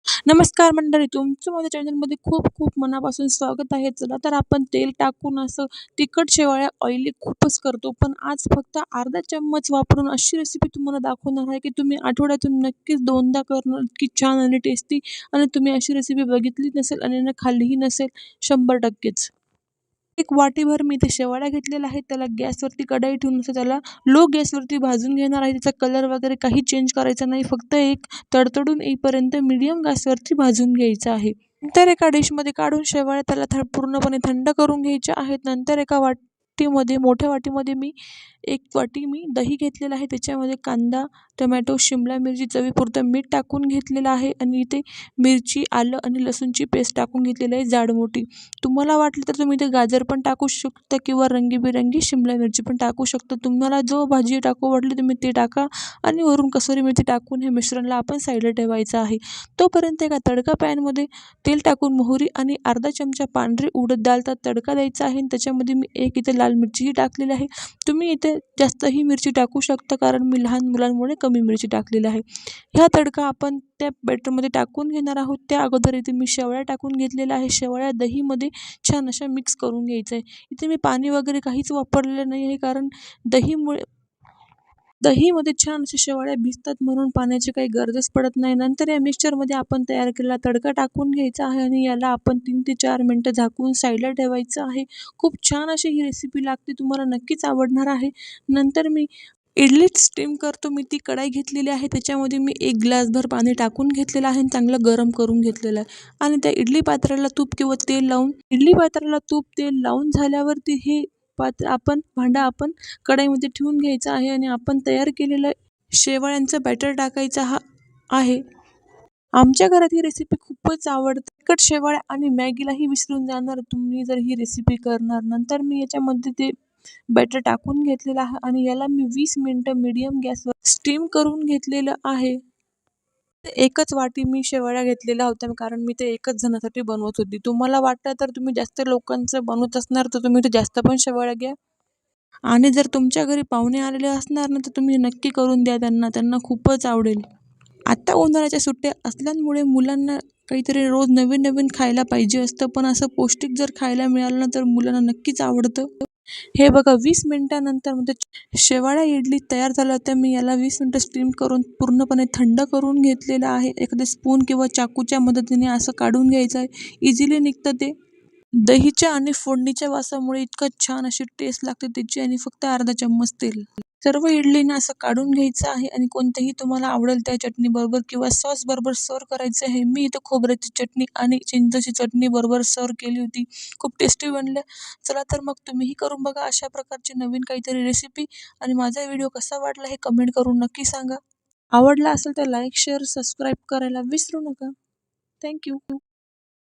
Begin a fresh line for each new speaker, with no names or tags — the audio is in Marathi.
नमस्कार मंडळी, तुमचं माझ्या चॅनलमध्ये खूप खूप मनापासून स्वागत आहे. चला तर आपण तेल टाकून असं तिखट शेवळ्या ऑइली खूपच करतो, पण आज फक्त अर्धा चम्मच वापरून अशी रेसिपी तुम्हाला दाखवणार आहे की तुम्ही आठवड्यातून नक्कीच 2दा करणं इतकी छान आणि टेस्टी. आणि तुम्ही अशी रेसिपी बघितली नसेल आणि खाल्लीही नसेल 100%च. एक वाटीभर मी इथे शेवाळ्या घेतलेल्या आहेत. त्याला गॅसवरती कढई ठेवून असं त्याला लो गॅसवरती भाजून घेणार आहे. त्याचा कलर वगैरे काही चेंज करायचा नाही. फक्त एक तडतडून येईपर्यंत मीडियम गॅसवरती भाजून घ्यायचं आहे. नंतर एका डिशमध्ये काढून शेवाळ्या त्याला पूर्णपणे थंड करून घ्यायच्या आहेत. नंतर एका वाटीमध्ये, मोठ्या वाटीमध्ये मी 1 वाटी दही घेतलेलं आहे. त्याच्यामध्ये कांदा, टोमॅटो, शिमला मिरची, चवीपुरतं मीठ टाकून घेतलेलं आहे आणि इथे मिरची, आलं आणि लसूणची पेस्ट टाकून घेतलेली आहे जाड-मोठी. तुम्हाला वाटलं तर तुम्ही इथे गाजर पण टाकू शकता किंवा रंगीबेरंगी शिमला मिरची पण टाकू शकता. तुम्हाला जो भाजी टाकू वाटली तुम्ही ते टाका आणि वरून कसुरी मेथी टाकून हे मिश्रणला आपण साईडला ठेवायचं आहे. तोपर्यंत एका तडका पॅनमध्ये तेल टाकून मोहरी आणि अर्धा चमचा पांढरी उडद डाळचा तडका द्यायचा आहे. त्याच्यामध्ये मी एक इथे लाल मिरचीही टाकलेली आहे. तुम्ही इथे जास्तही मिरची टाकू शकता, कारण मी लहान मुलांमुळे कमी मिरची टाकलेली आहे. ह्या तडका आपण त्या बॅटरमध्ये टाकून घेणार आहोत. त्या अगोदर इथे मी शेवळ्या टाकून घेतलेल्या आहे. शेवळ्या दहीमध्ये छान अशा मिक्स करून घ्यायचं आहे. इथे मी पाणी वगैरे काहीच वापरलेलं नाही आहे, कारण दहीमध्ये छान अशा शेवाळ्या भिजतात म्हणून पाण्याची काही गरजच पडत नाही. नंतर या मिक्सचरमध्ये आपण तयार केलेला तडका टाकून घ्यायचा आहे आणि याला आपण 3 ते 4 मिनिटं झाकून साईडला ठेवायचं आहे. खूप छान अशी ही रेसिपी लागते. तुम्हाला नक्कीच आवडणार आहे. नंतर मी इडली स्टीम करतो. मी ती कढाई घेतलेली आहे. त्याच्यामध्ये मी 1 ग्लासभर पाणी टाकून घेतलेलं आहे आणि चांगलं गरम करून घेतलेलं आहे. आणि त्या इडली पात्राला तूप किंवा तेल लावून, इडली पात्राला तूप तेल लावून झाल्यावरती हे भांडं आपण कढईमध्ये ठेवून घ्यायचं आहे आणि आपण तयार केलेलं शेवाळ्यांचं बॅटर टाकायचं आहे. आमच्या घरात ही रेसिपी खूपच आवडते. तिखट शेवाळ्या आणि मॅगीलाही विसरून जाणार तुम्ही जर ही रेसिपी करणार. नंतर मी याच्यामध्ये ते बॅटर टाकून घेतलेलं आहे आणि याला मी 20 मिनिटं मीडियम गॅसवर स्टीम करून घेतलेलं आहे. एकच वाटी मी शेवाळ्या घेतलेल्या होत्या, कारण मी ते एकच जणासाठी बनवत होती. तुम्हाला वाटलं तर तुम्ही जास्त लोकांचं बनवत असणार तर तुम्ही ते जास्त पण शेवाळ्या घ्या. आणि जर तुमच्या घरी पाहुणे आलेले असणार ना, तर तुम्ही नक्की करून द्या त्यांना खूपच आवडेल. आता उन्हाळ्याच्या सुट्ट्या असल्यामुळे मुलांना काहीतरी रोज नवीन-नवीन खायला पाहिजे असतं, पण असं पौष्टिक जर खायला मिळालं ना, तर मुलांना नक्कीच आवडतं. हे बघा 20 मिनिटानंतर म्हणजे शेवाळ्या इडली तयार झाल्या होत्या. मी याला 20 मिनिटं स्टीम करून पूर्णपणे थंड करून घेतलेलं आहे. एखाद्या स्पून किंवा चाकूच्या मदतीने असं काढून घ्यायचं आहे. इझिली निघतं ते. दहीच्या आणि फोडणीच्या वासामुळे इतकं छान अशी टेस्ट लागते त्याची आणि फक्त अर्धा चम्मच तेल. सर्व इडलीनं असं काढून घ्यायचं आहे आणि कोणत्याही तुम्हाला आवडेल त्या चटणीबरोबर किंवा सॉसबरोबर सर्व्ह करायचं आहे. मी इथं खोबऱ्याची चटणी आणि चिंचेची चटणी बरोबर सर्व्ह केली होती. खूप टेस्टी बनल्या. चला तर मग तुम्हीही करून बघा अशा प्रकारची नवीन काहीतरी रेसिपी. आणि माझा व्हिडिओ कसा वाटला हे कमेंट करून नक्की सांगा. आवडला असेल तर लाईक, शेअर, सबस्क्राईब करायला विसरू नका. थँक्यू.